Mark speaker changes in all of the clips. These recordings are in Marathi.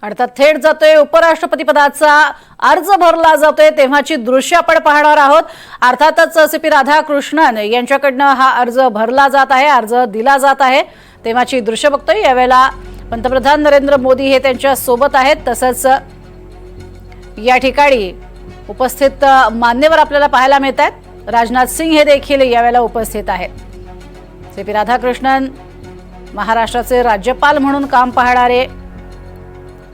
Speaker 1: अर्थात थेट जातोय उपराष्ट्रपती पदाचा अर्ज भरला जातोय तेव्हाची दृश्य आपण पाहणार आहोत। अर्थातच सीपी राधाकृष्णन यांच्याकडनं हा अर्ज भरला जात आहे, अर्ज दिला जात आहे तेव्हाची दृश्य बघतोय। यावेळेला पंतप्रधान नरेंद्र मोदी हे त्यांच्या सोबत आहेत, तसंच या ठिकाणी उपस्थित मान्यवर आपल्याला पाहायला मिळतात। राजनाथ सिंह हे देखील यावेळेला उपस्थित आहेत। सीपी राधाकृष्णन महाराष्ट्राचे राज्यपाल म्हणून काम पाहणारे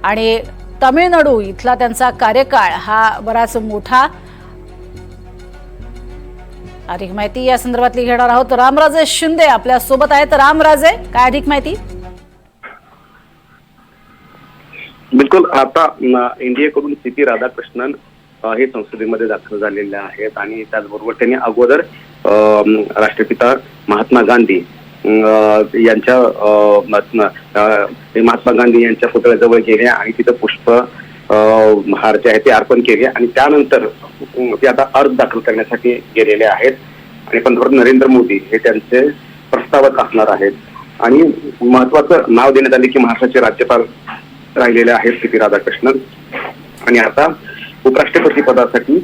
Speaker 1: आणि तमिळनाडू इथला त्यांचा कार्यकाळ हा बराच मोठा। अधिक माहिती या संदर्भातली घेणार आहोत। रामराजे शिंदे आपल्या सोबत आहेत। रामराजे, काय अधिक माहिती?
Speaker 2: बिलकुल, आता इंडियाकडून सीपी राधाकृष्णन हे संसदेमध्ये दाखल झालेले आहेत आणि त्याचबरोबर त्यांनी अगोदर राष्ट्रपिता महात्मा गांधी यांच्या महात्मा गांधी यांच्या पुतळ्याजवळ गेले आणि तिथं पुष्प हार जे आहे ते अर्पण केले आणि त्यानंतर ते आता अर्ज दाखल करण्यासाठी गेलेले आहेत आणि पंतप्रधान नरेंद्र मोदी हे त्यांचे प्रस्तावक असणार आहेत। आणि महत्वाचं नाव देण्यात आले की महाराष्ट्राचे राज्यपाल राहिलेले आहेत सीपी राधाकृष्णन आणि आता उपराष्ट्रपती पदासाठी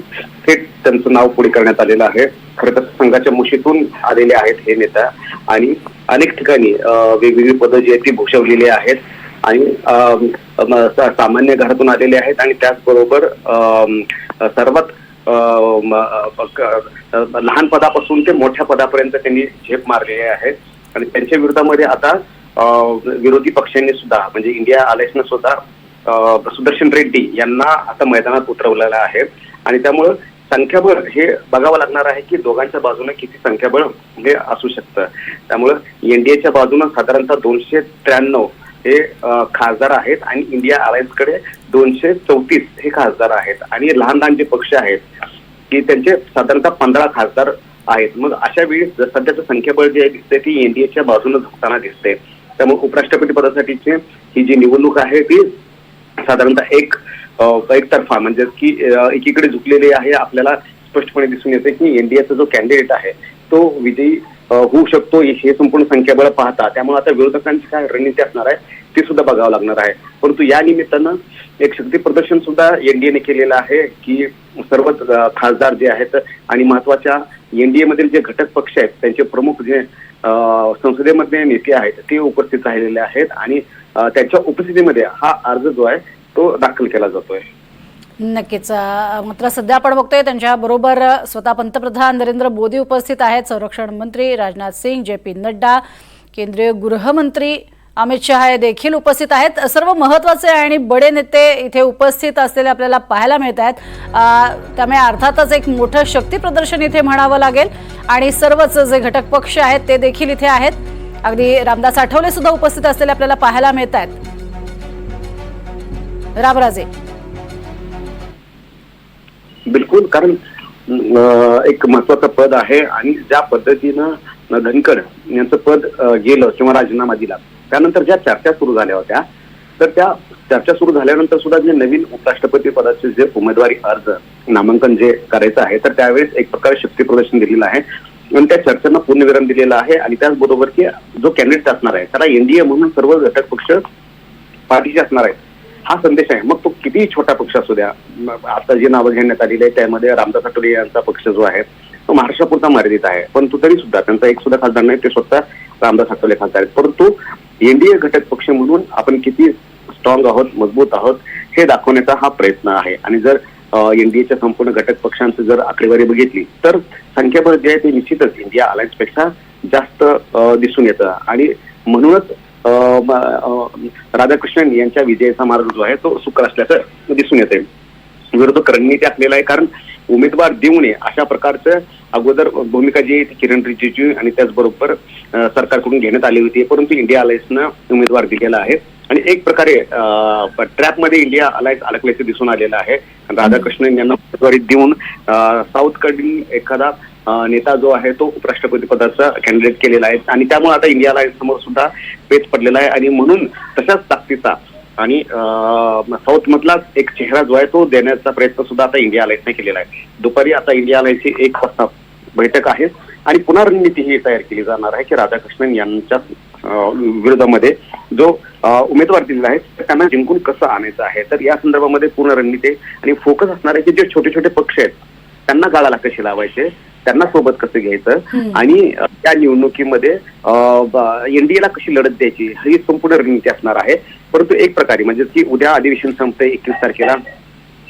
Speaker 2: थेट त्यांचं नाव पुढे करण्यात आलेलं आहे। खरं तर संघाच्या मुशीतून आलेले आहेत हे नेता आणि अनेक ठिकाणी वेगवेगळी पदं जी आहेत ती भूषवलेली आहेत आणि सामान्य घरातून आलेले आहेत आणि त्याचबरोबर सर्वात लहान पदापासून ते मोठ्या पदापर्यंत त्यांनी झेप मारलेली आहेत आणि त्यांच्या विरोधामध्ये आता विरोधी पक्षांनी सुद्धा म्हणजे इंडिया अलायन्सने सुद्धा सुदर्शन रेड्डी यांना आता मैदानात उतरवलेलं आहे आणि त्यामुळं संख्याबळ हे बघावं लागणार आहे की दोघांच्या बाजूने किती संख्याबळ हे असू शकतं। त्यामुळं एनडीएच्या बाजूने साधारणतः 293 हे खासदार आहेत आणि इंडिया अलायन्सकडे 234 हे खासदार आहेत आणि लहान लहान जे पक्ष आहेत की त्यांचे साधारणतः 15 खासदार आहेत। मग अशा वेळी सध्याचं संख्याबळ जे दिसते ती एनडीएच्या बाजूने झुकताना दिसते। त्यामुळे उपराष्ट्रपती पदासाठीची ही जी निवडणूक आहे ती साधारणतः एकतर्फा म्हणजे की एकीकडे झुकलेली आहे। आपल्याला स्पष्टपणे दिसून येते की एनडीएचा जो कॅन्डिडेट आहे तो विजयी होऊ शकतो हे संपूर्ण संख्याबळ पाहता। त्यामुळे आता विरोधकांची काय रणनीती असणार आहे ती सुद्धा बघावं लागणार आहे। परंतु या निमित्तानं एक शक्ती प्रदर्शन सुद्धा एनडीएने केलेलं आहे की सर्वच खासदार जे आहेत आणि महत्वाच्या एनडीए मधील जे घटक पक्ष आहेत त्यांचे प्रमुख जे संसदेमध्ये नेते आहेत ते उपस्थित राहिलेले आहेत आणि त्यांच्या उपस्थितीमध्ये हा अर्ज जो आहे तो दाखल केला जातोय।
Speaker 1: नक्कीच, मात्र सध्या आपण बघतोय त्यांच्या बरोबर स्वतः पंतप्रधान नरेंद्र मोदी उपस्थित आहेत, संरक्षण मंत्री राजनाथ सिंह, जे.पी. नड्डा, केंद्रीय गृहमंत्री अमित शहा हे देखील उपस्थित आहेत। सर्व महत्त्वाचे आणि बडे नेते इथे उपस्थित असलेले आपल्याला पाहायला मिळत आहेत। त्यामुळे अर्थातच एक मोठं शक्ती प्रदर्शन इथे म्हणावं लागेल आणि सर्वच जे घटक पक्ष आहेत ते देखील इथे आहेत। अगदी रामदास आठवले सुद्धा उपस्थित असलेले आपल्याला पाहायला मिळत आहेत। रामराजे,
Speaker 2: बिलकुल, कारण एक महत्वाचं पद आहे आणि ज्या पद्धतीनं धनखड यांचं पद गेलं किंवा राजीनामा दिला त्यानंतर ज्या चर्चा सुरू झाल्या होत्या तर त्या चर्चा सुरू झाल्यानंतर सुद्धा जे नवीन उपराष्ट्रपती पदाचे जे उमेदवारी अर्ज नामांकन जे करायचं आहे तर त्यावेळेस एक प्रकारे शक्ती प्रदर्शन दिलेलं आहे आणि त्या चर्चांना पूर्णविराम दिलेला आहे आणि त्याचबरोबर की जो कॅन्डिडेट असणार आहे त्याला एनडीए म्हणून सर्व घटक पक्ष पाठीशी असणार आहेत हा संदेश आहे। मग तो कितीही छोटा पक्ष असू द्या, आता जे नावं घेण्यात आलेली आहे त्यामध्ये रामदास आठवले यांचा पक्ष जो आहे तो महाराष्ट्रापुरता मर्यादित आहे, परंतु तरी सुद्धा त्यांचा एक सुद्धा खासदार नाही, ते स्वतः रामदास आठवले खासदार आहेत। परंतु एनडीए घटक पक्ष म्हणून आपण किती स्ट्रॉंग आहोत, मजबूत आहोत हे दाखवण्याचा हा प्रयत्न आहे। आणि जर एनडीएच्या संपूर्ण घटक पक्षांची जर आकडेवारी बघितली तर संख्याबळ जे आहे ते निश्चितच इंडिया अलायन्स पेक्षा जास्त दिसून येतं आणि म्हणूनच राधाकृष्णन यांच्या विजयाचा मार्ग जो आहे तो सुकर असल्याचं दिसून येते। विरोधक रणनीती असलेला आहे कारण उमेदवार देऊ नये अशा प्रकारचं अगोदर भूमिका जी आहे ती किरण रिजिजू आणि त्याचबरोबर सरकारकडून घेण्यात आली होती, परंतु इंडिया अलायन्सनं उमेदवार दिलेला आहे आणि एक प्रकारे ट्रॅपमध्ये इंडिया अलायन्स अडकल्याचं दिसून आलेलं आहे। राधाकृष्णन यांना उमेदवारी देऊन साऊथकडील एखादा नेता जो आहे तो उपराष्ट्रपती पदाचा कॅन्डिडेट केलेला आहे आणि त्यामुळे आता इंडिया अलायन्स समोर सुद्धा पेच पडलेला आहे आणि म्हणून तशाच ताकदीचा आणि साऊथ मधला एक चेहरा जो आहे तो देण्याचा प्रयत्न सुद्धा आता इंडिया अलायन्सने केलेला आहे। दुपारी आता इंडिया अलायन्सची 1 वाजता बैठक आहे आणि पुन्हा रणनीती ही तयार केली जाणार आहे की राधाकृष्णन यांच्या विरोधामध्ये जो उमेदवार दिलेला आहे त्यांना जिंकून कसं आणायचं आहे. तर या संदर्भामध्ये पूर्ण रणनीती आणि फोकस असणार आहे की जे छोटे छोटे पक्ष आहेत त्यांना गाळाला कसे लावायचे, त्यांना सोबत कसं घ्यायचं आणि त्या निवडणुकीमध्ये एनडीएला कशी लढत द्यायची ही संपूर्ण रणनीती असणार आहे. परंतु एक प्रकारे म्हणजे की उद्या अधिवेशन संपते 21 तारखेला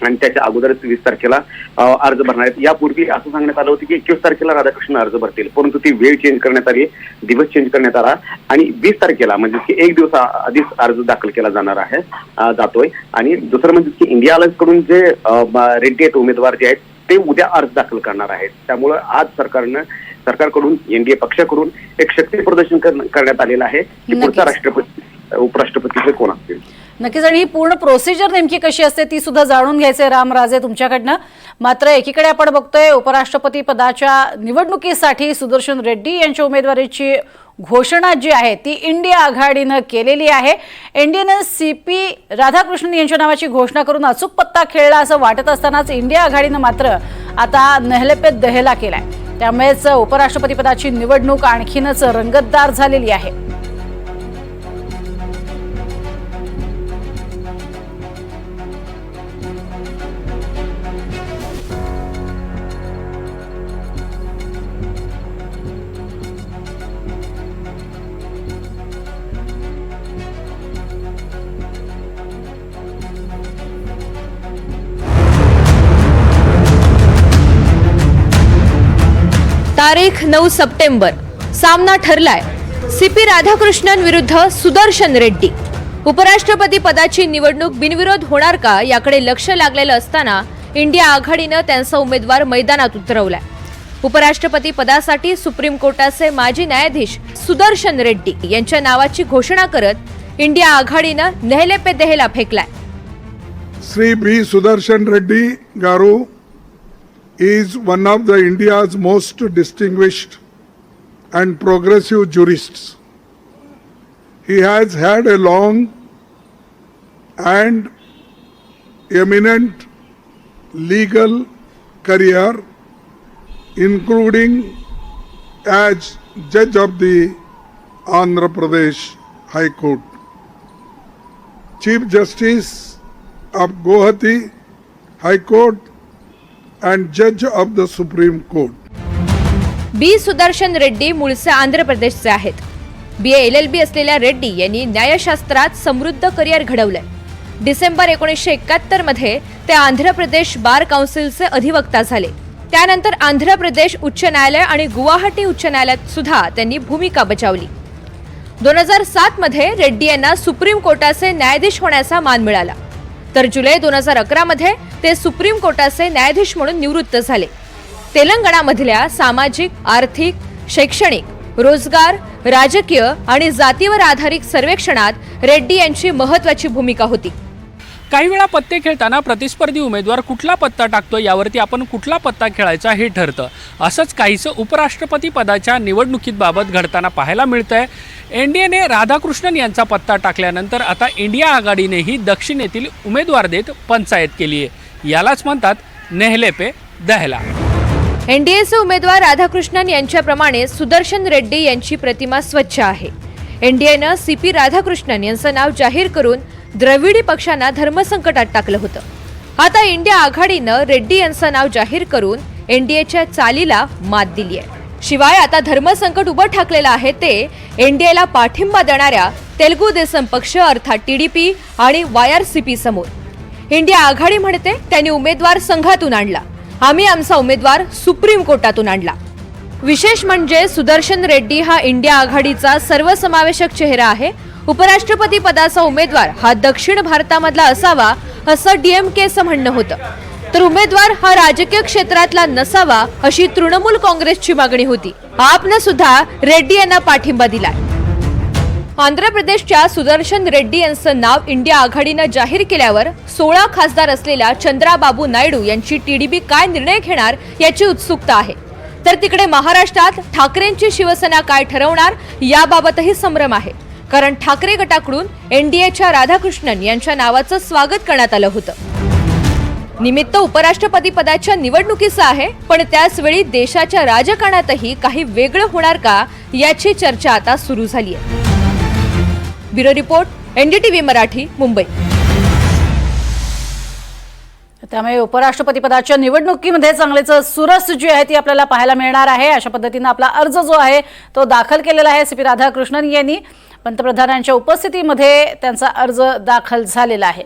Speaker 2: आणि त्याच्या अगोदरच 20 तारखेला अर्ज भरणार आहेत. यापूर्वी असं सांगण्यात आलं होतं की 21 तारखेला राधाकृष्ण अर्ज भरतील, परंतु ती वेळ चेंज करण्यात आली, दिवस चेंज करण्यात आला आणि 20 तारखेला म्हणजे की एक दिवस आधीच अर्ज दाखल केला जातोय. आणि दुसरं म्हणजे की इंडिया अलायन्स कडून जे रेड्डी आहेत उमेदवार जे आहेत ते उद्या अर्ज दाखल करणार आहेत. त्यामुळे आज सरकारकडून एनडीए पक्षाकडून एक शक्ती प्रदर्शन करण्यात आलेलं आहे की पुढचा राष्ट्रपती उपराष्ट्रपती कोण असतील.
Speaker 1: नक्कीच. आणि ही पूर्ण प्रोसिजर नेमकी कशी असते ती सुद्धा जाणून घ्यायचे रामराजे तुमच्याकडनं. मात्र एकीकडे आपण बघतोय उपराष्ट्रपती पदाच्या निवडणुकीसाठी सुदर्शन रेड्डी यांच्या उमेदवारीची घोषणा जी आहे ती इंडिया आघाडीनं केलेली आहे. एनडीएनं सीपी राधाकृष्णन यांच्या नावाची घोषणा करून अचूक पत्ता खेळला असं वाटत असतानाच इंडिया आघाडीनं मात्र आता नहले पे दहेला केलाय. त्यामुळेच उपराष्ट्रपती पदाची निवडणूक आणखीनच रंगतदार झालेली आहे.
Speaker 3: तारीख 9 सप्टेंबर. सामना ठरलाय. सीपी राधाकृष्णन विरुद्ध सुदर्शन रेड्डी. उपराष्ट्रपती पदाची निवडणूक बिनविरोध होणार का याकडे लक्ष लागलेलं असताना इंडिया आघाडीनं त्यांचा उमेदवार मैदानात उतरवलाय. उपराष्ट्रपती पदासाठी सुप्रीम कोर्टाचे माजी न्यायाधीश सुदर्शन रेड्डी यांच्या नावाची घोषणा करत इंडिया आघाडीनं नहले पे दहेला फेकलाय.
Speaker 4: श्री बी सुदर्शन रेड्डी गारू is one of the India's most distinguished and progressive jurists. He has had a long and eminent legal career, including as judge of the Andhra Pradesh High Court, Chief Justice of Guwahati High Court and Judge of the Supreme Court.
Speaker 3: बी सुदर्शन रेड्डी मूळचे आंध्र प्रदेशचे आहेत. BA LLB असलेल्या रेड्डी यांनी न्यायशास्त्रात समृद्ध करिअर घडवलंय. डिसेंबर 1971 मध्ये ते आंध्र प्रदेश बार काउन्सिलचे अधिवक्ता झाले. त्यानंतर आंध्र प्रदेश उच्च न्यायालय आणि गुवाहाटी उच्च न्यायालयात सुद्धा त्यांनी भूमिका बजावली. 2007 मध्ये रेड्डी यांना सुप्रीम कोर्टाचे न्यायाधीश होण्याचा मान मिळाला. तर जुलै 2011 मध्ये ते सुप्रीम कोर्टाचे न्यायाधीश म्हणून निवृत्त झाले. तेलंगणामधल्या सामाजिक, आर्थिक, शैक्षणिक, रोजगार, राजकीय आणि जातीवर आधारित सर्वेक्षणात रेड्डी यांची महत्त्वाची भूमिका होती.
Speaker 5: काही वेळा पत्ते खेळताना प्रतिस्पर्धी उमेदवार कुठला पत्ता टाकतो यावरती आपण कुठला पत्ता खेळायचा हे ठरतं. असंच काहीसं उपराष्ट्रपती पदाच्या निवडणुकीत बाबत घडताना पाहायला मिळतंय. एनडीएने राधाकृष्णन यांचा पत्ता टाकल्यानंतर आता इंडिया आघाडीनेही दक्षिणेतील उमेदवार देत पंचायत केली आहे. यालाच म्हणतात नहले पे दहेला.
Speaker 3: एनडीएचे उमेदवार राधाकृष्णन यांच्याप्रमाणे सुदर्शन रेड्डी यांची प्रतिमा स्वच्छ आहे. एनडीएनं सीपी राधाकृष्णन यांचं नाव जाहीर करून द्रविडी पक्षांना धर्मसंकटात टाकलं होतं. आता इंडिया आघाडीनं रेड्डी यांचं नाव जाहीर करून एनडीएच्या चालीला मात दिली आहे. शिवाय आता धर्मसंकट उभं ठाकलेलं आहे ते एनडीएला पाठिंबा देणाऱ्या तेलुगू देसम पक्ष अर्थात TDP आणि YRCP समोर. इंडिया आघाडी म्हणते त्यांनी उमेदवार संघातून आणला, आम्ही आमचा उमेदवार सुप्रीम कोर्टातून आणला. विशेष म्हणजे सुदर्शन रेड्डी हा इंडिया आघाडीचा सर्वसमावेशक चेहरा आहे. उपराष्ट्रपती पदाचा उमेदवार हा दक्षिण भारतामधला असावा असं DMKचं म्हणणं होतं. तर उमेदवार हा राजकीय क्षेत्रातला नसावा अशी तृणमूल काँग्रेसची मागणी होती. आपनं सुद्धा रेड्डी यांना पाठिंबा दिलाय. आंध्र प्रदेशच्या सुदर्शन रेड्डी यांचं नाव इंडिया आघाडीनं जाहीर केल्यावर 16 खासदार असलेल्या चंद्राबाबू नायडू यांची TDP काय निर्णय घेणार याची उत्सुकता आहे. तर तिकडे महाराष्ट्रात ठाकरेंची शिवसेना काय ठरवणार याबाबतही संभ्रम आहे. कारण ठाकरे गटाकडून एनडीएच्या राधाकृष्णन यांच्या नावाचं स्वागत करण्यात आलं होतं. निमित्त उपराष्ट्रपती पदाच्या निवडणुकीचं आहे, पण त्याचवेळी देशाच्या राजकारणातही काही वेगळं होणार का याची चर्चा आता सुरू झाली आहे. Bureau report, NDTV Marathi, Mumbai.
Speaker 1: त्यामुळे उपराष्ट्रपती पदाच्या निवडणुकीमध्ये चांगलेच सुरस जी आहे ती आपल्याला पाहायला मिळणार आहे. अशा पद्धतीने आपला अर्ज जो आहे तो दाखल केलेला आहे. CP राधाकृष्णन यांनी पंतप्रधानांच्या उपस्थितीमध्ये त्यांचा अर्ज दाखल झालेला आहे.